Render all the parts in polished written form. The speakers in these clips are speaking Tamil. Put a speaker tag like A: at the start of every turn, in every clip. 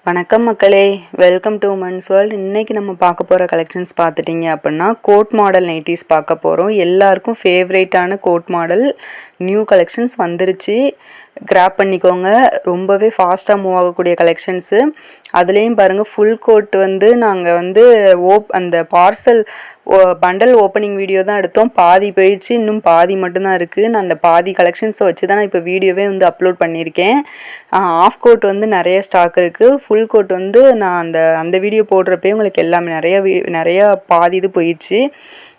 A: வணக்கம் மக்களே, வெல்கம் டு உமன்ஸ் வேர்ல்ட். இன்றைக்கி நம்ம பார்க்க போகிற கலெக்ஷன்ஸ் பார்த்துட்டிங்க அப்படின்னா கோட் மாடல் நைட்டிஸ் பார்க்க போகிறோம். எல்லாருக்கும் ஃபேவரேட்டான கோட் மாடல் நியூ கலெக்ஷன்ஸ் வந்துருச்சு. கிராப் பண்ணிக்கோங்க. ரொம்பவே ஃபாஸ்ட்டாக மூவ் ஆகக்கூடிய கலெக்ஷன்ஸு. அதுலேயும் பாருங்கள், ஃபுல் கோட் வந்து நாங்கள் வந்து அந்த பார்சல் பண்டல் ஓப்பனிங் வீடியோ தான் எடுத்தோம். பாதி போயிடுச்சு, இன்னும் பாதி மட்டும்தான் இருக்குது. நான் அந்த பாதி கலெக்ஷன்ஸை வச்சு தான் நான் இப்போ வீடியோவே வந்து அப்லோட் பண்ணியிருக்கேன். ஆஃப் கோட் வந்து நிறைய ஸ்டாக் இருக்குது. ஃபுல் கோட் வந்து நான் அந்த வீடியோ போடுறப்பே உங்களுக்கு எல்லாமே நிறையா பாதி இது போயிடுச்சு.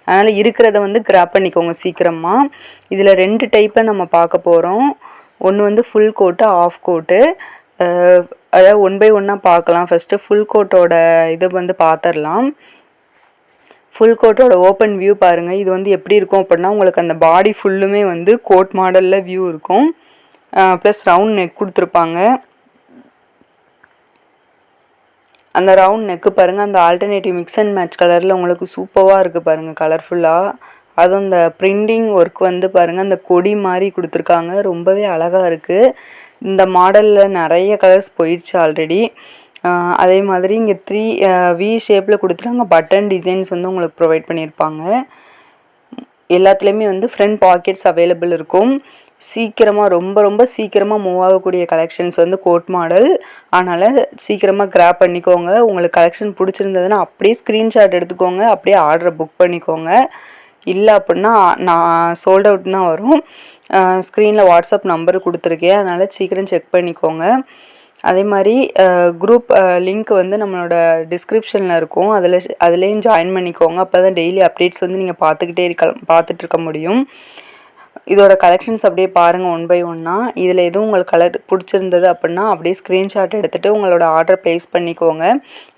A: அதனால் இருக்கிறத வந்து கிராப் பண்ணிக்கோங்க சீக்கிரமாக. இதில் 2 டைப்பை நம்ம பார்க்க போகிறோம். ஒன்று வந்து ஃபுல் கோட்டு, ஆஃப் கோட்டு. அதாவது 1 by 1 பார்க்கலாம். ஃபஸ்ட்டு ஃபுல் கோட்டோட இதை வந்து பார்த்துடலாம். ஃபுல் கோட்டோட ஓப்பன் வியூ பாருங்கள். இது வந்து எப்படி இருக்கும் அப்படின்னா, உங்களுக்கு அந்த பாடி ஃபுல்லுமே வந்து கோட் மாடலில் வியூ இருக்கும். ப்ளஸ் ரவுண்ட் நெக் கொடுத்துருப்பாங்க. அந்த ரவுண்ட் நெக்கு பாருங்கள், அந்த ஆல்டர்னேட்டிவ் மிக்ஸ் அண்ட் மேட்ச் கலரில் உங்களுக்கு சூப்பராக இருக்குது பாருங்கள், கலர்ஃபுல்லாக. அதுவும் இந்த பிரிண்டிங் ஒர்க் வந்து பாருங்கள், அந்த கொடி மாதிரி கொடுத்துருக்காங்க. ரொம்பவே அழகாக இருக்குது. இந்த மாடலில் நிறைய கலர்ஸ் போயிடுச்சு ஆல்ரெடி. அதே மாதிரி இங்கே 3 வி ஷேப்பில் கொடுத்துருக்காங்க. பட்டன் டிசைன்ஸ் வந்து உங்களுக்கு ப்ரொவைட் பண்ணியிருப்பாங்க. எல்லாத்துலேயுமே வந்து ஃப்ரண்ட் பாக்கெட்ஸ் அவைலபிள் இருக்கும். சீக்கிரமாக ரொம்ப சீக்கிரமாக மூவ் ஆகக்கூடிய கலெக்ஷன்ஸ் வந்து கோட் மாடல். அதனால் சீக்கிரமாக கிராப் பண்ணிக்கோங்க. உங்களுக்கு கலெக்ஷன் பிடிச்சிருந்ததுன்னா அப்படியே ஸ்க்ரீன்ஷாட் எடுத்துக்கோங்க, அப்படியே ஆர்டரை புக் பண்ணிக்கோங்க. இல்லை அப்படின்னா நான் சோல்ட் அவுட் தான் வரும். ஸ்க்ரீனில் வாட்ஸ்அப் நம்பர் கொடுத்துருக்கேன், அதனால் சீக்கிரம் செக் பண்ணிக்கோங்க. அதே மாதிரி குரூப் லிங்க் வந்து நம்மளோட டிஸ்கிரிப்ஷனில் இருக்கும். அதுலேயும் ஜாயின் பண்ணிக்கோங்க. அப்போ தான் டெய்லி அப்டேட்ஸ் வந்து நீங்கள் பார்த்துட்ருக்க முடியும். இதோட கலெக்ஷன்ஸ் அப்படியே பாருங்கள் 1 by 1. இதில் எதுவும் உங்களுக்கு கலர் பிடிச்சிருந்தது அப்படின்னா அப்படியே ஸ்க்ரீன்ஷாட் எடுத்துகிட்டு உங்களோட ஆர்டர் ப்ளேஸ் பண்ணிக்கோங்க.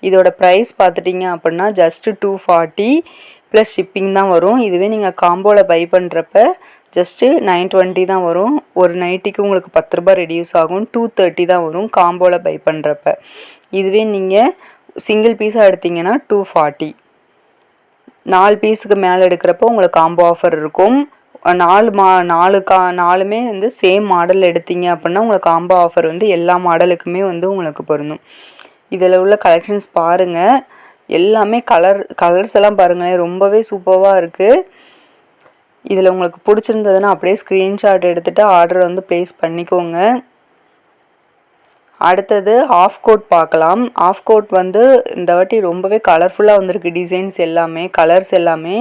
A: இதோட ப்ரைஸ் பார்த்துட்டிங்க அப்படின்னா ஜஸ்ட்டு 240 ப்ளஸ் ஷிப்பிங் தான் வரும். இதுவே நீங்கள் காம்போவில் பை பண்ணுறப்ப ஜஸ்ட்டு 920 தான் வரும். ஒரு நைட்டிக்கு உங்களுக்கு 10 ரூபா ரெடியூஸ் ஆகும். 230 தான் வரும் காம்போவில் பை பண்ணுறப்ப. இதுவே நீங்கள் சிங்கிள் பீஸாக எடுத்திங்கன்னா 240. 4 பீஸுக்கு மேலே எடுக்கிறப்போ உங்களுக்கு காம்போ ஆஃபர் இருக்கும். 4மே வந்து சேம் மாடல் எடுத்தீங்க அப்படின்னா உங்களுக்கு காம்போ ஆஃபர் வந்து எல்லா மாடலுக்குமே வந்து உங்களுக்கு பொருந்தும். இதில் உள்ள கலெக்ஷன்ஸ் பாருங்கள். எல்லாமே கலர்ஸ் எல்லாம் பாருங்களேன், ரொம்பவே சூப்பராக இருக்குது. இதில் உங்களுக்கு பிடிச்சிருந்ததுன்னா அப்படியே ஸ்க்ரீன்ஷாட் எடுத்துகிட்டு ஆர்டர் வந்து ப்ளேஸ் பண்ணிக்கோங்க. அடுத்தது ஆஃப் கோட் பார்க்கலாம். ஆஃப் கோட் வந்து இந்த வாட்டி ரொம்பவே கலர்ஃபுல்லாக வந்திருக்கு. டிசைன்ஸ் எல்லாமே, கலர்ஸ் எல்லாமே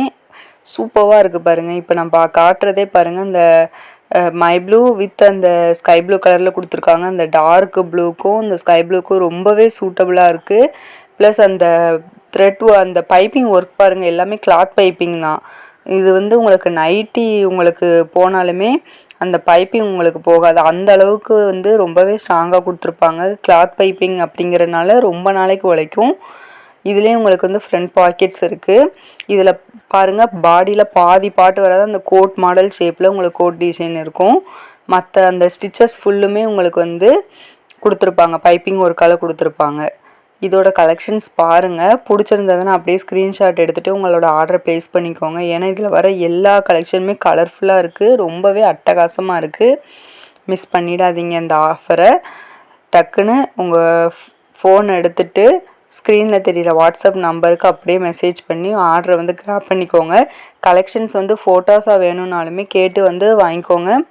A: சூப்பராக இருக்குது பாருங்கள். இப்போ நான் காட்டுறதே பாருங்கள், இந்த மை ப்ளூ வித் அந்த ஸ்கை ப்ளூ கலரில் கொடுத்துருக்காங்க. அந்த டார்க் ப்ளூக்கும் இந்த ஸ்கை ப்ளூக்கும் ரொம்பவே சூட்டபுளாக இருக்குது. ப்ளஸ் அந்த அந்த பைப்பிங் ஒர்க் பாருங்கள், எல்லாமே கிளாத் பைப்பிங் தான். இது வந்து உங்களுக்கு நைட்டி உங்களுக்கு போனாலுமே அந்த பைப்பிங் உங்களுக்கு போகாது. அந்த அளவுக்கு வந்து ரொம்பவே ஸ்ட்ராங்காக கொடுத்துருப்பாங்க. கிளாத் பைப்பிங் அப்படிங்கிறனால ரொம்ப நாளைக்கு உழைக்கும். இதுலேயே உங்களுக்கு வந்து ஃப்ரண்ட் பாக்கெட்ஸ் இருக்குது. இதில் பாருங்கள், பாடியில் பாதி பாட்டு வராது. அந்த கோட் மாடல் ஷேப்பில் உங்களுக்கு கோட் டிசைன் இருக்கும். மற்ற அந்த ஸ்டிச்சஸ் ஃபுல்லுமே உங்களுக்கு வந்து கொடுத்துருப்பாங்க, பைப்பிங் ஒர்க்கால் கொடுத்துருப்பாங்க. இதோட கலெக்ஷன்ஸ் பாருங்கள். பிடிச்சிருந்ததுன்னா அப்படியே ஸ்க்ரீன்ஷாட் எடுத்துகிட்டு உங்களோட ஆர்டரை ப்ளேஸ் பண்ணிக்கோங்க. ஏன்னா இதில் வர எல்லா கலெக்ஷனுமே கலர்ஃபுல்லாக இருக்குது, ரொம்பவே அட்டகாசமாக இருக்குது. மிஸ் பண்ணிடாதீங்க இந்த ஆஃபரை. டக்குன்னு உங்கள் ஃபோன் எடுத்துகிட்டு ஸ்க்ரீனில் தெரிகிற வாட்ஸ்அப் நம்பருக்கு அப்படியே மெசேஜ் பண்ணி ஆர்டரை வந்து கிராப் பண்ணிக்கோங்க. கலெக்ஷன்ஸ் வந்து ஃபோட்டோஸாக வேணும்னாலுமே கேட்டு வந்து வாங்கிக்கோங்க,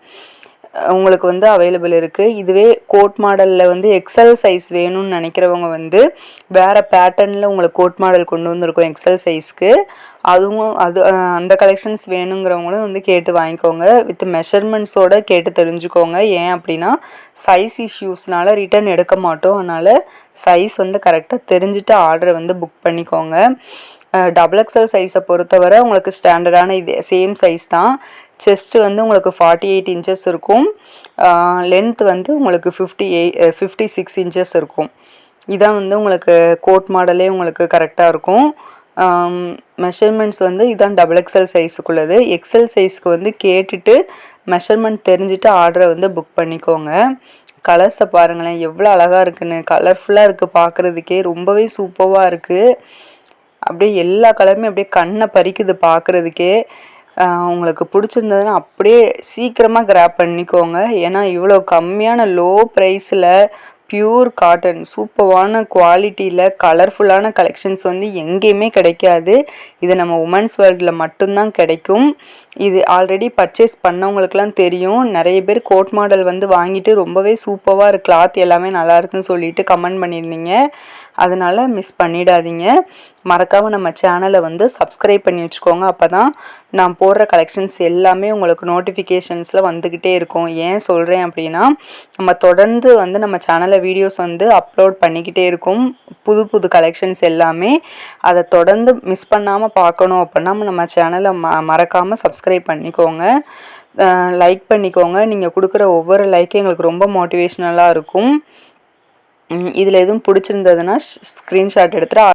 A: உங்களுக்கு வந்து அவைலபிள் இருக்குது. இதுவே கோட் மாடலில் வந்து எக்ஸல் சைஸ் வேணும்னு நினைக்கிறவங்க வந்து வேறு பேட்டர்னில் உங்களுக்கு கோட் மாடல் கொண்டு வந்திருக்கோம் எக்ஸல் சைஸ்க்கு. அந்த கலெக்ஷன்ஸ் வேணுங்கிறவங்களும் வந்து கேட்டு வாங்கிக்கோங்க. வித் மெஷர்மெண்ட்ஸோடு கேட்டு தெரிஞ்சுக்கோங்க. ஏன் அப்படின்னா சைஸ் இஷ்யூஸ்னால ரிட்டன் எடுக்க மாட்டோம். அதனால் சைஸ் வந்து கரெக்டாக தெரிஞ்சுட்டு ஆர்டரை வந்து புக் பண்ணிக்கோங்க. XXL சைஸை பொறுத்தவரை உங்களுக்கு ஸ்டாண்டர்டான இது சேம் சைஸ் தான். செஸ்ட்டு வந்து உங்களுக்கு 48 இன்ச்சஸ் இருக்கும். லென்த் வந்து உங்களுக்கு 56 இன்ச்சஸ் இருக்கும். இதான் வந்து உங்களுக்கு கோட் மாடலே உங்களுக்கு கரெக்டாக இருக்கும். மெஷர்மெண்ட்ஸ் வந்து இதான் XXL சைஸுக்குள்ளது. எக்ஸல் சைஸ்க்கு வந்து கேட்டுட்டு மெஷர்மெண்ட் தெரிஞ்சுட்டு ஆர்டரை வந்து புக் பண்ணிக்கோங்க. கலர்ஸை பாருங்களேன் எவ்வளோ அழகாக இருக்குன்னு, கலர்ஃபுல்லாக இருக்குது பார்க்குறதுக்கே, ரொம்பவே சூப்பராக இருக்குது. அப்படியே எல்லா கலருமே அப்படியே கண்ணை பறிக்குது பார்க்குறதுக்கே. உங்களுக்கு பிடிச்சிருந்ததுன்னா அப்படியே சீக்கிரமாக கிராப் பண்ணிக்கோங்க. ஏன்னா இவ்வளோ கம்மியான லோ ப்ரைஸில் பியூர் காட்டன் சூப்பரான குவாலிட்டியில் கலர்ஃபுல்லான கலெக்ஷன்ஸ் வந்து எங்கேயுமே கிடைக்காது. இது நம்ம உமன்ஸ் வேர்ல்டில் மட்டும்தான் கிடைக்கும். இது ஆல்ரெடி பர்ச்சேஸ் பண்ணவங்களுக்குலாம் தெரியும். நிறைய பேர் கோட் மாடல் வந்து வாங்கிட்டு ரொம்பவே சூப்பராக இருக்குது, கிளாத் எல்லாமே நல்லா இருக்குன்னு சொல்லிட்டு கமெண்ட் பண்ணியிருந்தீங்க. அதனால் மிஸ் பண்ணிடாதீங்க. மறக்காமல் நம்ம சேனலை வந்து சப்ஸ்கிரைப் பண்ணி வச்சுக்கோங்க. அப்போ தான் நான் போடுற கலெக்ஷன்ஸ் எல்லாமே உங்களுக்கு நோட்டிஃபிகேஷன்ஸில் வந்துக்கிட்டே இருக்கும். ஏன் சொல்கிறேன் அப்படின்னா, நம்ம தொடர்ந்து வந்து நம்ம சேனலில் வீடியோஸ் வந்து அப்லோட் பண்ணிக்கிட்டே இருக்கும், புது புது கலெக்ஷன்ஸ் எல்லாமே. அதை தொடர்ந்து மிஸ் பண்ணாமல் பார்க்கணும் அப்படின்னா நம்ம சேனலை மறக்காமல் சப்ஸ்கிரைப் பண்ணிக்கோங்க, லைக் பண்ணிக்கோங்க. நீங்கள் கொடுக்குற ஒவ்வொரு லைக்கும் எங்களுக்கு ரொம்ப மோட்டிவேஷ்னலாக இருக்கும். இதில் எதுவும் பிடிச்சிருந்ததுன்னா ஸ்க்ரீன்ஷாட் எடுத்துகிட்டு